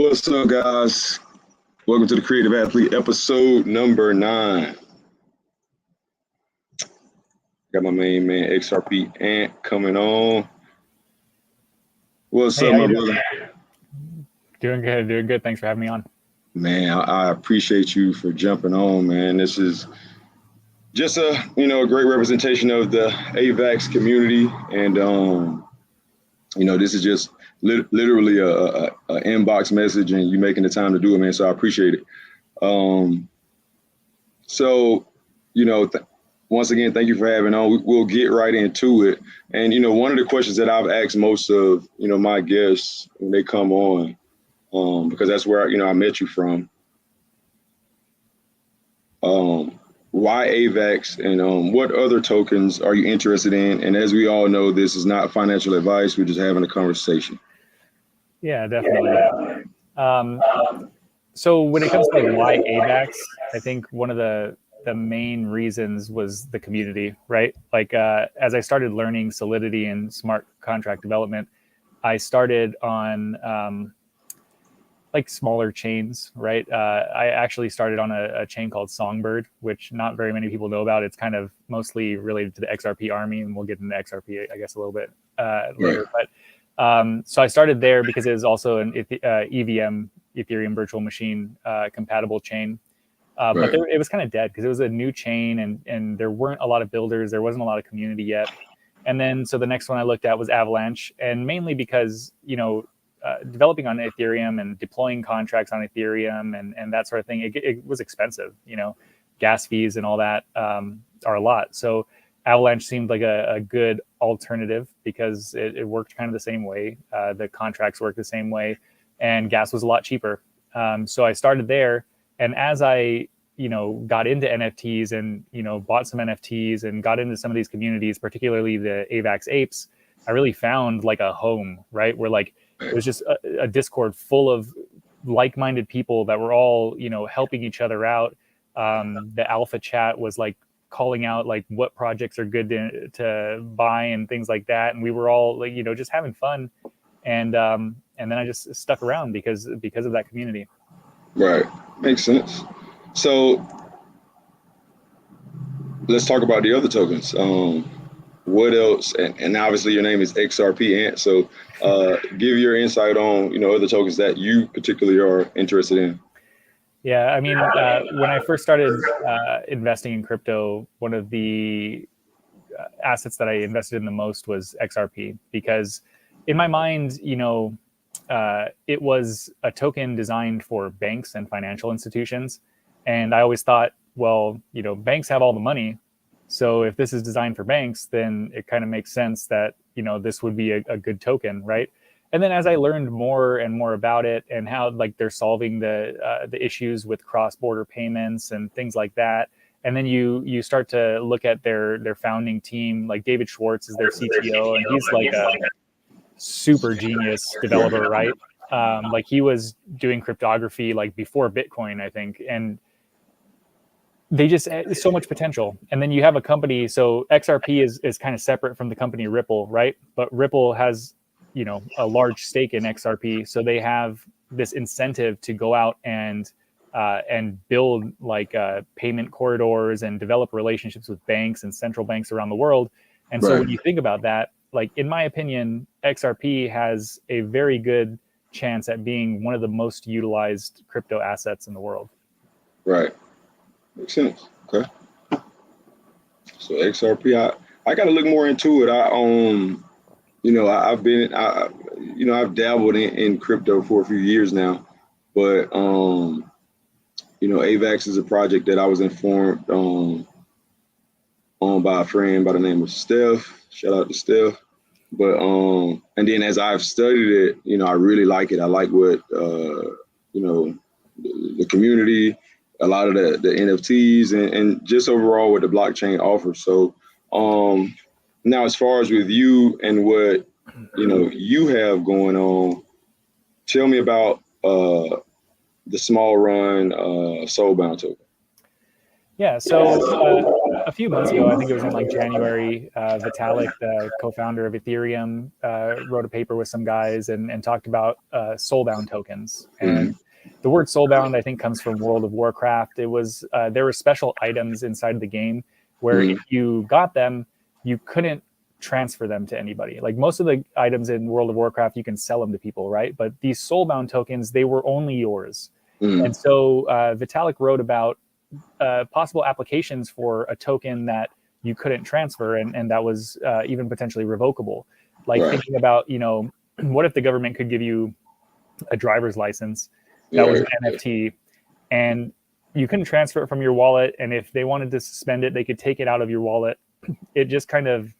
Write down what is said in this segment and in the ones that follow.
What's up, guys? Welcome to the Creative Athlete, episode number 9. Got my main man, XRP Ant, coming on. What's up, my brother? Doing good. Thanks for having me on. Man, I appreciate you for jumping on, man. This is just a great representation of the AVAX community, and this is just literally a inbox message, and you making the time to do it, man. So I appreciate it. Once again, thank you for having on. We'll get right into it. And one of the questions that I've asked most of my guests when they come on, because that's where I met you from. Why AVAX, and what other tokens are you interested in? And as we all know, this is not financial advice. We're just having a conversation. Yeah, definitely. So when it comes to why AVAX, I think one of the main reasons was the community, right? As I started learning Solidity and smart contract development, I started on smaller chains, right? I actually started on a chain called Songbird, which not very many people know about. It's kind of mostly related to the XRP army, and we'll get into XRP, I guess, a little bit later. But so I started there because it was also an EVM, Ethereum virtual machine compatible chain. But it was kind of dead because it was a new chain, and there weren't a lot of builders. There wasn't a lot of community yet. And then so the next one I looked at was Avalanche, and mainly because developing on Ethereum and deploying contracts on Ethereum and that sort of thing, it was expensive. Gas fees and all that are a lot. So Avalanche seemed like a good alternative because it worked kind of the same way. The contracts worked the same way, and gas was a lot cheaper. So I started there, and as I got into NFTs and bought some NFTs and got into some of these communities, particularly the AVAX apes, I really found like a home, right? Where it was just a Discord full of like-minded people that were all, helping each other out. The alpha chat was calling out what projects are good to buy and things like that. And we were all just having fun. And then I just stuck around because of that community. Right. Makes sense. So let's talk about the other tokens. What else? And obviously your name is XRP Ant. So give your insight on, other tokens that you particularly are interested in. Yeah, I mean, when I first started investing in crypto, one of the assets that I invested in the most was XRP, because in my mind, it was a token designed for banks and financial institutions. And I always thought, well, banks have all the money. So if this is designed for banks, then it kind of makes sense that, this would be a good token, right? And then as I learned more and more about it and how they're solving the issues with cross-border payments and things like that, and then you start to look at their founding team, like David Schwartz is their CTO, and he's like a super genius developer, right? He was doing cryptography before Bitcoin, I think, and they just so much potential. And then you have a company, so XRP is kind of separate from the company Ripple, right? But Ripple has a large stake in XRP, so they have this incentive to go out and build payment corridors and develop relationships with banks and central banks around the world. And so when you think about that, in my opinion, XRP has a very good chance at being one of the most utilized crypto assets in the world. Right. Makes sense. Okay. So XRP, I got to look more into it. I've dabbled in crypto for a few years now, but AVAX is a project that I was informed on by a friend by the name of Steph. Shout out to Steph. But and then as I've studied it, I really like it. I like what the community, a lot of the NFTs, and just overall what the blockchain offers. So now as far as with you and what you have going on, tell me about the Smolrun Soulbound token. Yeah, so a few months ago, I think it was in like January, Vitalik, the co-founder of Ethereum, wrote a paper with some guys and talked about soulbound tokens. And the word soulbound, I think, comes from World of Warcraft. It was there were special items inside the game where if you got them, you couldn't transfer them to anybody. Like most of the items in World of Warcraft, you can sell them to people, right? But these soulbound tokens, they were only yours. And so Vitalik wrote about possible applications for a token that you couldn't transfer and that was even potentially revocable. Like thinking about, what if the government could give you a driver's license that was an NFT and you couldn't transfer it from your wallet, and if they wanted to suspend it, they could take it out of your wallet. It just kind of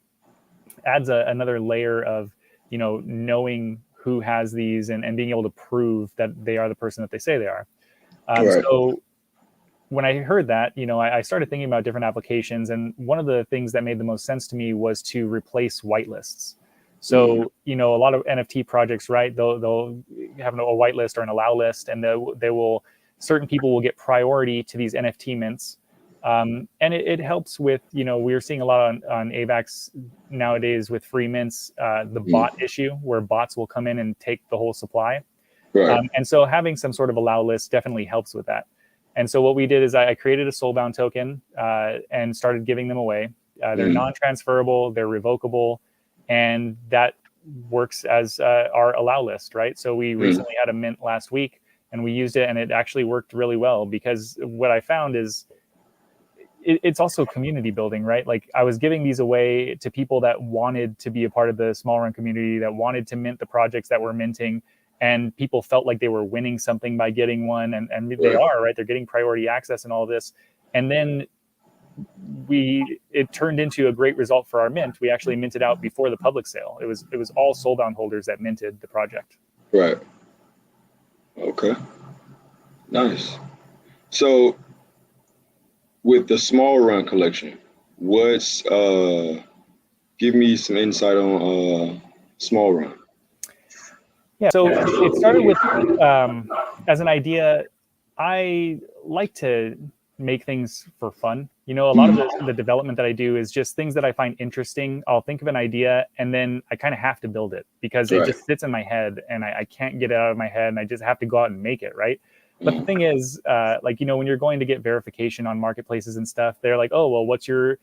adds another layer of, knowing who has these and being able to prove that they are the person that they say they are. So when I heard that, I started thinking about different applications, and one of the things that made the most sense to me was to replace whitelists. So, a lot of NFT projects, right? They'll have a whitelist or an allow list, and certain people will get priority to these NFT mints. And it helps with, we're seeing a lot on AVAX nowadays with free mints, the bot issue where bots will come in and take the whole supply. And so having some sort of allow list definitely helps with that. And so what we did is I created a soulbound token and started giving them away. They're non-transferable, they're revocable, and that works as our allow list, right? So we recently had a mint last week and we used it, and it actually worked really well, because what I found is it's also community building, right? Like I was giving these away to people that wanted to be a part of the Smolrun community, that wanted to mint the projects that were minting, and people felt like they were winning something by getting one, and they are, right? They're getting priority access and all this. And then it turned into a great result for our mint. We actually minted out before the public sale. It was all soulbound holders that minted the project. Right. Okay. Nice. So with the Smolrun collection, give me some insight on Smolrun. Yeah, so it started with, as an idea, I like to make things for fun. A lot of the development that I do is just things that I find interesting. I'll think of an idea and then I kind of have to build it because it just sits in my head and I can't get it out of my head, and I just have to go out and make it, right? But the thing is, when you're going to get verification on marketplaces and stuff, they're like, oh, well, what's your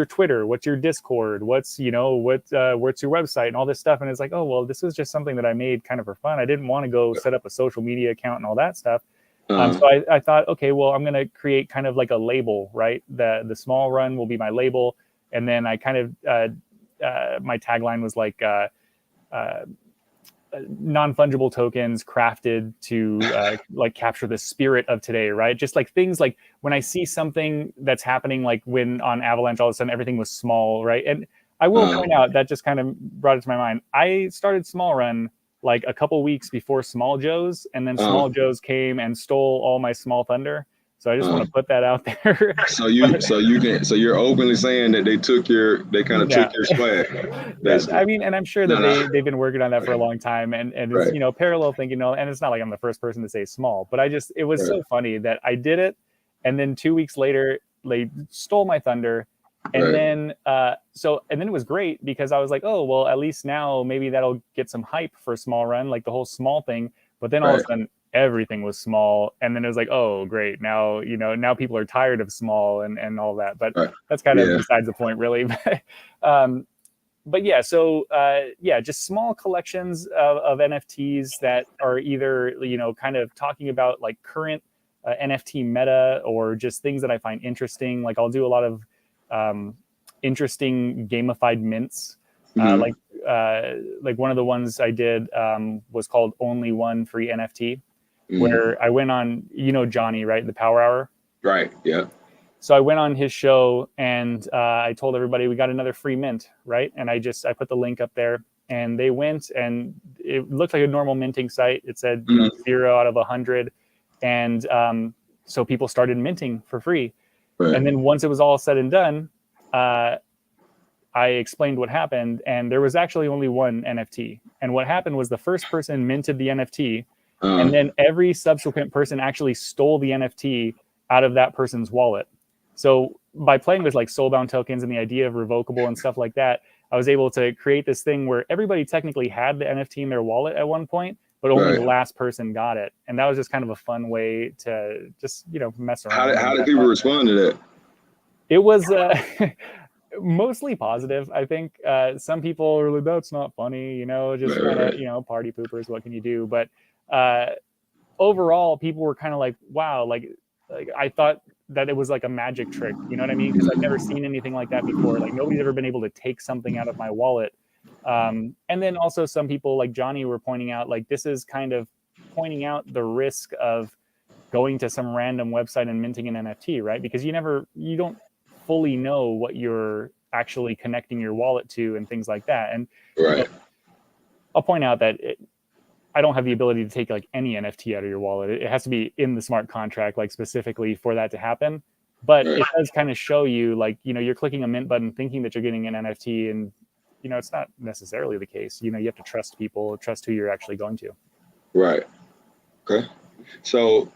Twitter? What's your Discord? What's your website and all this stuff? And it's like, oh, well, this was just something that I made kind of for fun. I didn't want to go set up a social media account and all that stuff. So I thought, okay, well, I'm going to create kind of like a label, right? The Smolrun will be my label. And then I kind of, my tagline was like, non-fungible tokens crafted to like capture the spirit of today, right? Just like things like when I see something that's happening, like when on Avalanche, all of a sudden everything was small, right? And I will point out that just kind of brought it to my mind. I started Smolrun like a couple weeks before Small Joe's, and then Small Joe's came and stole all my small thunder. So I just want to put that out there. So you're openly saying that they took your swag. I mean, and I'm sure that they've been working on that for a long time, and it's, parallel thinking, and it's not like I'm the first person to say small, but it was so funny that I did it, and then 2 weeks later they stole my thunder. And then it was great because I was like, oh, well, at least now maybe that'll get some hype for Smolrun, like the whole small thing. But then all of a sudden everything was small. And then it was like, oh, great. Now, now people are tired of small and all that. But that's kind of besides the point, really. But yeah, so just small collections of NFTs that are either, kind of talking about like current NFT meta or just things that I find interesting. Like I'll do a lot of interesting gamified mints. Like one of the ones I did was called Only One Free NFT, where I went on, Johnny, right? The Power Hour. Right. Yeah. So I went on his show and I told everybody we got another free mint, right? And I put the link up there and they went, and it looked like a normal minting site. It said 0 out of 100. And so people started minting for free. Right. And then once it was all said and done, I explained what happened, and there was actually only one NFT. And what happened was the first person minted the NFT, and then every subsequent person actually stole the NFT out of that person's wallet. So by playing with like soulbound tokens and the idea of revocable and stuff like that, I was able to create this thing where everybody technically had the NFT in their wallet at one point, but only Right. the last person got it. And that was just kind of a fun way to just, mess around. How did people respond to that? It was mostly positive, I think. Some people are like, that's not funny, just kind of, party poopers, what can you do? But overall, people were kind of like, wow, like I thought that it was like a magic trick, you know what I mean? Because I've never seen anything like that before. Like nobody's ever been able to take something out of my wallet. And then also some people like Johnny were pointing out, like this is kind of pointing out the risk of going to some random website and minting an NFT, right? Because you don't fully know what you're actually connecting your wallet to and things like that. And Right. I'll point out that I don't have the ability to take like any NFT out of your wallet. It has to be in the smart contract, like specifically for that to happen. But it does kind of show you, like, you're clicking a mint button thinking that you're getting an NFT, and it's not necessarily the case. You have to trust people, trust who you're actually going to. Right. Okay. So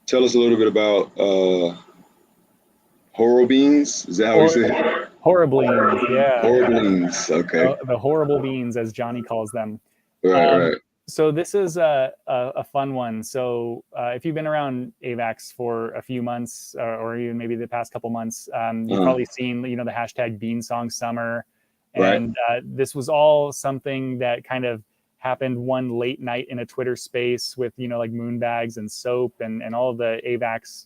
tell us a little bit about horror beans. Is that how we say it? Horriblings, yeah. Horriblings. Okay. The horrible beans, as Johnny calls them. Right. So this is a fun one. So if you've been around AVAX for a few months, or even maybe the past couple months, you've probably seen the hashtag Beansong Summer, and this was all something that kind of happened one late night in a Twitter space with like Moonbags and Soap and all of the AVAX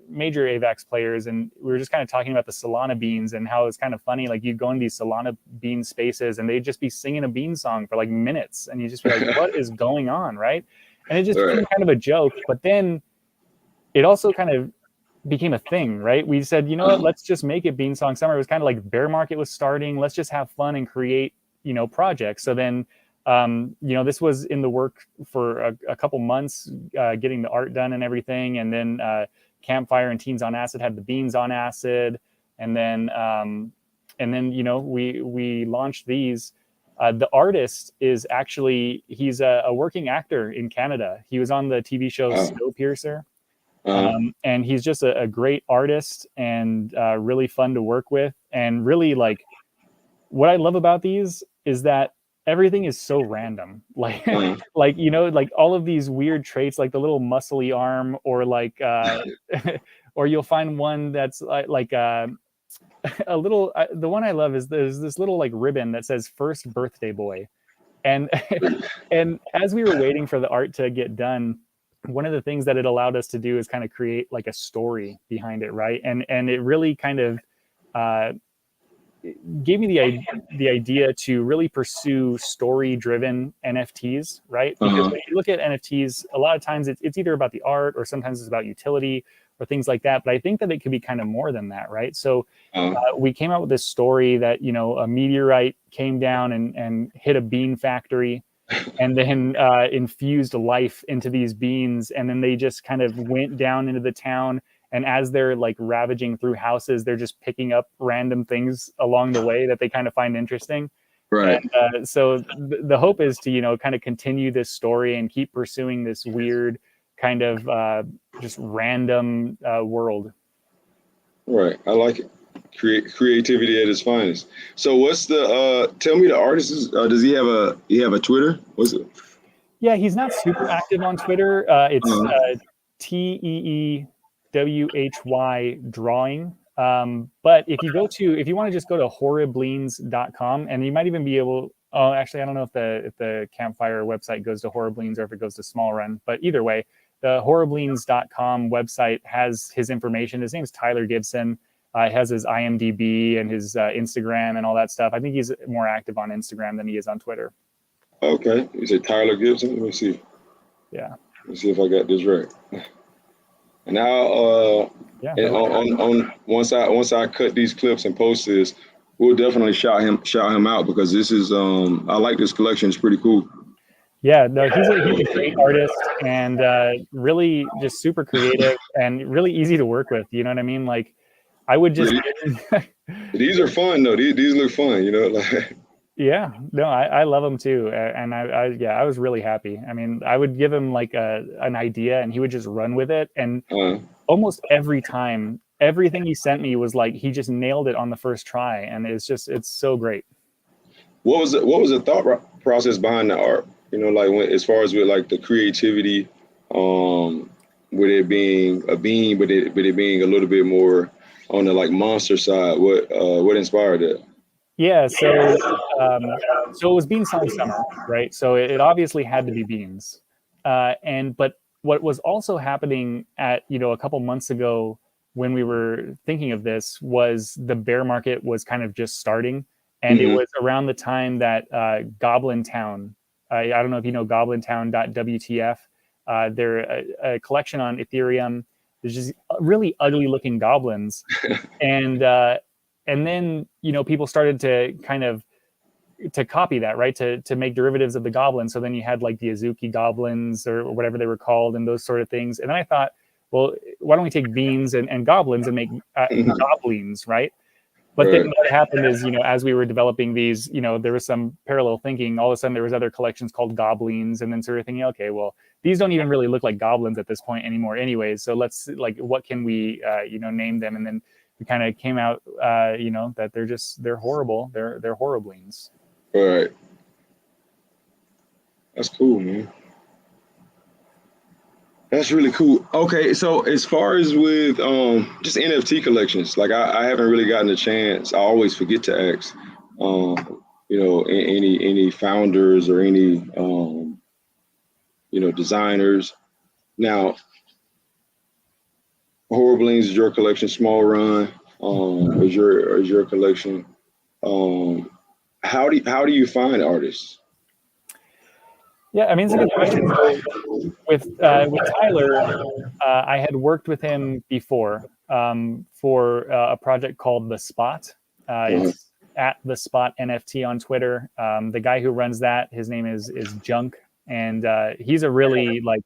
major AVAX players, and we were just kind of talking about the Solana beans and how it's kind of funny. Like you'd go in these Solana bean spaces and they'd just be singing a bean song for like minutes, and you just be like, "What is going on?" Right? And it just became kind of a joke. But then it also kind of became a thing, right? We said, you know what? Let's just make it Beansong Summer. It was kind of like bear market was starting. Let's just have fun and create projects. So then this was in the work for a couple months, getting the art done and everything. And then Campfire and Teens on Acid had the Beans on Acid. And then we launched these. The artist is actually, he's a working actor in Canada. He was on the TV show Snowpiercer. And he's just a great artist and really fun to work with. And really, like, what I love about these is that everything is so random. Like, like all of these weird traits, like the little muscly arm, or like, or you'll find one that's like a little. The one I love is there's this little like ribbon that says "First Birthday Boy," and and as we were waiting for the art to get done, one of the things that it allowed us to do is kind of create like a story behind it, right? And it really kind of gave me the idea to really pursue story-driven NFTs, right? Because when you look at NFTs, a lot of times it's either about the art or sometimes it's about utility or things like that. But I think that it could be kind of more than that, right? So we came out with this story that, a meteorite came down and hit a bean factory and then infused life into these beans. And then they just kind of went down into the town. And as they're like ravaging through houses, they're just picking up random things along the way that they kind of find interesting. Right. And so the hope is to, kind of continue this story and keep pursuing this weird kind of just random world. Right. I like it. Creativity at its finest. So what's the tell me the artist is, does he have a Twitter? What's it? Yeah, he's not super active on Twitter. It's TEEWHY drawing. But if you want to just go to horriblines.com, and you might even be able, oh, actually, I don't know if the Campfire website goes to Horriblines or if it goes to Smolrun, but either way, the horriblines.com website has his information. His name's Tyler Gibson. He has his IMDb and his Instagram and all that stuff. I think he's more active on Instagram than he is on Twitter. Okay. You say Tyler Gibson? Let me see. Yeah. Let me see if I got this right. And now, on once I cut these clips and post this, we'll definitely shout him out, because this is I like this collection. It's pretty cool. Yeah, no, he's a great artist and really just super creative and really easy to work with. You know what I mean? Like, I would just. These are fun though. These look fun. Like. Yeah, no, I love him too, and I was really happy. I mean, I would give him like an idea, and he would just run with it, and almost every time everything he sent me was like he just nailed it on the first try, and it's so great. What was the thought process behind the art? You know, like when, as far as with like the creativity, um, with it being a bean, but it being a little bit more on the like monster side. What inspired that? Yeah, so it was Bean Song Summer, right? So it obviously had to be beans. And but what was also happening at, a couple months ago when we were thinking of this was the bear market was kind of just starting, and it Hmm. was around the time that Goblin Town. I don't know if you know GoblinTown.wtf. They're a collection on Ethereum. There's just really ugly looking goblins, and then people started to kind of to copy that, right, to make derivatives of the goblins. So then you had like the Azuki goblins or whatever they were called and those sort of things. And then I thought, well, why don't we take beans and goblins and make goblins, right? But then Right. what happened is, as we were developing these, there was some parallel thinking. All of a sudden, there was other collections called goblins, and then sort of thinking, okay, well, these don't even really look like goblins at this point anymore, anyways. So let's like, what can we, name them? And then we kind of came out, that they're horrible. They're horriblings. Right. That's cool, man. That's really cool. Okay, so as far as with just NFT collections, like I haven't really gotten a chance. I always forget to ask, any founders or any designers. Now, Horriblings is your collection. Smolrun is your collection. Um, how do you find artists? Yeah, I mean, it's a good question. So with Tyler, I had worked with him before for a project called The Spot. Uh, It's at The Spot NFT on Twitter. The guy who runs that, his name is Junk, and he's a really like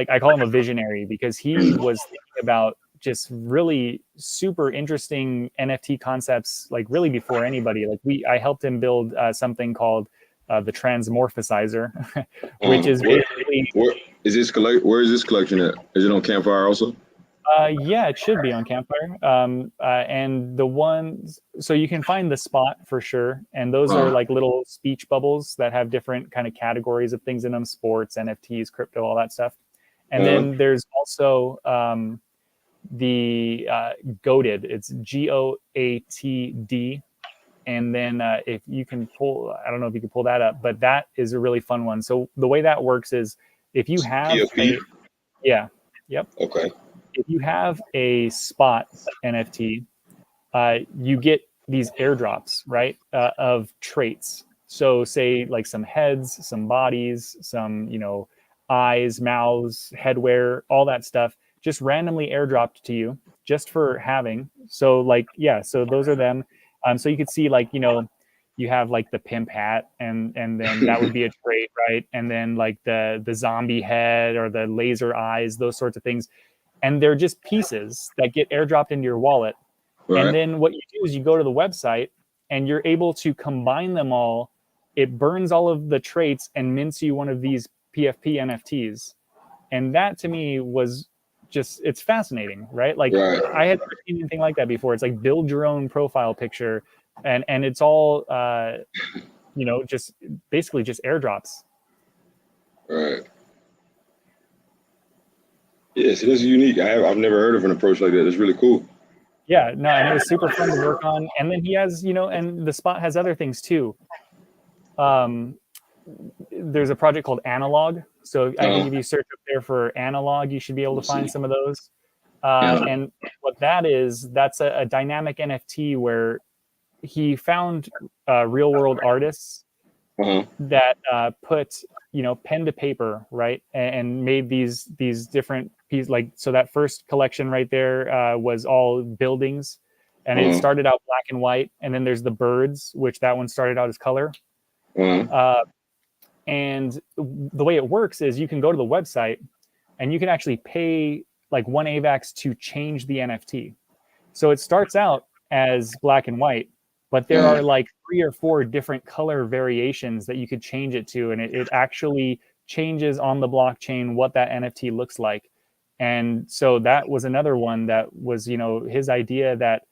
I call him a visionary because he was thinking about just really super interesting NFT concepts like really before anybody. Like I helped him build something called the Transmorphosizer, which is where, basically where is this Where is this collection at? Is it on Campfire also? yeah, it should be on Campfire. And the ones, so you can find the spot for sure. And those are Uh, like little speech bubbles that have different kind of categories of things in them: sports, NFTs, crypto, all that stuff. And uh, then there's also the Goated. It's GOATD. And then if you can pull, I don't know if you can pull that up, but that is a really fun one. So the way that works is if you have PFP. yeah, yep. Okay. If you have a spot NFT, you get these airdrops, right, of traits. So say like some heads, some bodies, some, eyes, mouths, headwear, all that stuff, just randomly airdropped to you just for having. So like, yeah, so those are them. So you could see like, you have like the pimp hat and then that would be a trait, right? And then like the zombie head or the laser eyes, those sorts of things. And they're just pieces that get airdropped into your wallet. And Right. then what you do is you go to the website and you're able to combine them all. It burns all of the traits and mints you one of these PFP NFTs. And that to me was just, it's fascinating, right? Like Right. I had never seen anything like that before. It's like build your own profile picture, and it's all just basically just airdrops. Right. Yes, it is unique. I've never heard of an approach like that. It's really cool. Yeah, no, and it was super fun to work on. And then he has, and the spot has other things too. Um, there's a project called Analog. So I think Uh, if you search up there for Analog, you should be able to let's find see. some of those. Yeah. And what that is, that's a dynamic NFT where he found real world artists Uh-huh. that put pen to paper, right, and made these different pieces. Like so, that first collection right there was all buildings, and it Uh-huh. started out black and white, and then there's the birds, which that one started out as color. Uh-huh. Uh, and the way it works is you can go to the website and you can actually pay like one AVAX to change the NFT. So it starts out as black and white, but there are Uh-huh. like 3 or 4 different color variations that you could change it to. And it actually changes on the blockchain what that NFT looks like. And so that was another one that was, his idea that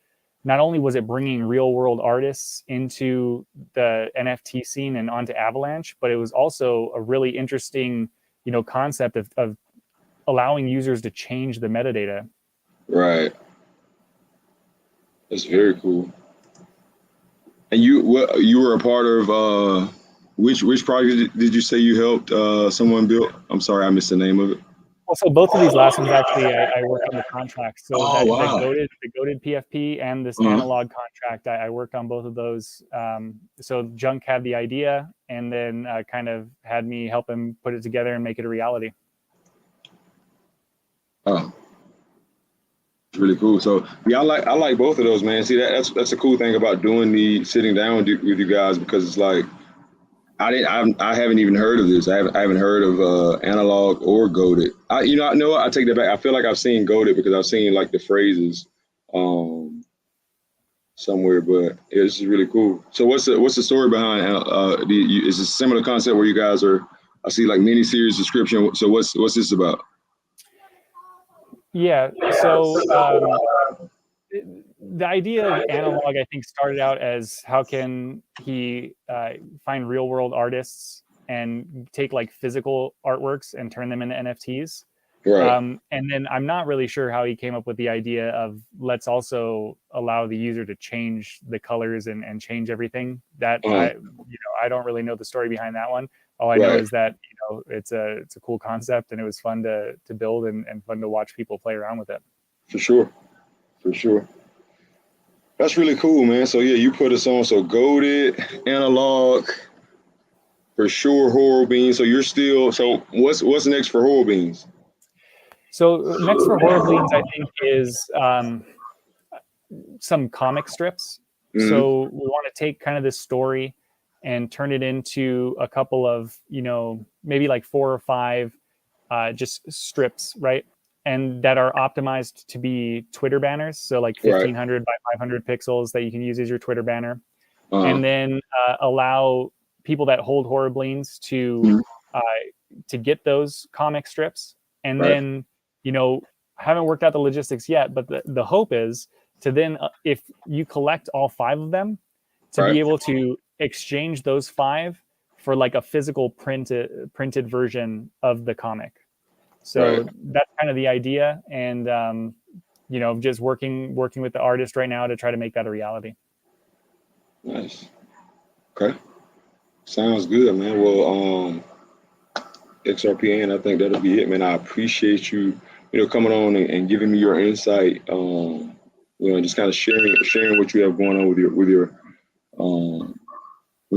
not only was it bringing real world artists into the NFT scene and onto Avalanche, but it was also a really interesting, concept of allowing users to change the metadata. Right. That's very cool. And you were a part of which project did you say you helped someone build? I'm sorry, I missed the name of it. Well, so both of these last ones actually, I worked on the contracts. So Oh, wow. the goated PFP and this analog contract, I worked on both of those. So Junk had the idea, and then kind of had me help him put it together and make it a reality. Oh, it's really cool. So yeah, I like both of those, man. See, that's a cool thing about doing sitting down with you guys, because it's like I haven't even heard of this. I haven't heard of analog or goated. I know what? I take that back. I feel like I've seen goated because I've seen like the phrases somewhere, but yeah, this is really cool. So what's the story behind is this a similar concept where you guys are, I see like mini series description. So what's this about? Yeah. So the idea of analog, I think, started out as how can he find real world artists and take like physical artworks and turn them into NFTs. Right. And then I'm not really sure how he came up with the idea of let's also allow the user to change the colors and change everything. That I don't really know the story behind that one. All I know is that it's a cool concept, and it was fun to build and fun to watch people play around with it. For sure. That's really cool, man. So yeah, you put us on. So goated, analog, for sure, Horror Beans. So you're still. So what's next for Horror Beans? So next for Horror Beans, I think, is some comic strips. Mm-hmm. So we want to take kind of this story and turn it into a couple of, maybe like 4 or 5 just strips, right? And that are optimized to be Twitter banners. So like 1500 by 500 pixels that you can use as your Twitter banner. And then allow people that hold Horror Beans to get those comic strips. And then, haven't worked out the logistics yet, but the hope is to then, if you collect all 5 of them, to be able to exchange those 5 for like a physical printed version of the comic. So that's kind of the idea, and just working with the artist right now to try to make that a reality. Nice. Okay. Sounds good, man. Well, XRPN, I think that'll be it, man. I appreciate you, coming on and giving me your insight. Just kind of sharing what you have going on with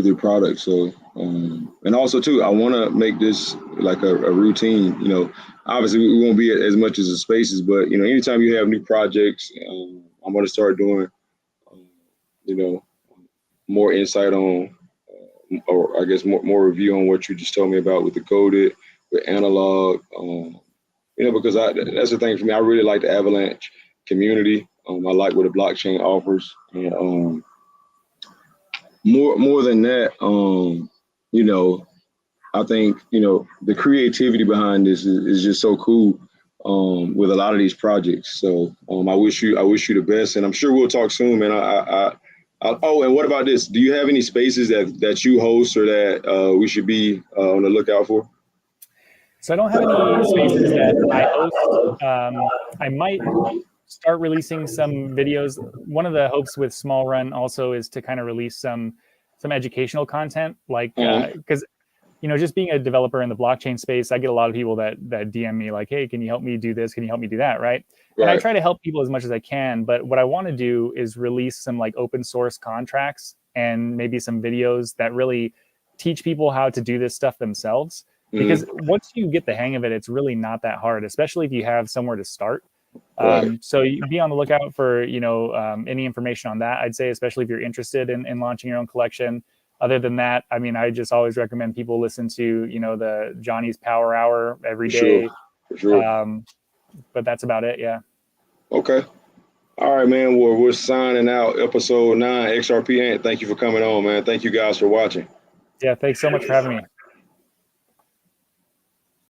your product. So, and also too, I want to make this like a routine. Obviously we won't be as much as the spaces, but anytime you have new projects, I'm going to start doing, more insight on, or I guess more review on what you just told me about with the coded, with analog, because that's the thing for me. I really like the Avalanche community. I like what the blockchain offers, and more than that, I think the creativity behind this is just so cool with a lot of these projects. So I wish you the best, and I'm sure we'll talk soon, man. Oh, and what about this? Do you have any spaces that you host or that we should be on the lookout for? So I don't have any spaces that I host. I might start releasing some videos. One of the hopes with Smolrun also is to kind of release some educational content, like because just being a developer in the blockchain space, I get a lot of people that DM me like, hey, can you help me do this? Can you help me do that? Right. And I try to help people as much as I can. But what I want to do is release some like open source contracts and maybe some videos that really teach people how to do this stuff themselves. Because once you get the hang of it, it's really not that hard, especially if you have somewhere to start. So you be on the lookout for, any information on that, I'd say, especially if you're interested in launching your own collection. Other than that, I mean, I just always recommend people listen to, the Johnny's Power Hour every day. For sure. But that's about it. Yeah. Okay. All right, man. We're signing out episode 9, XRPN. Thank you for coming on, man. Thank you guys for watching. Yeah. Thanks so much for having me.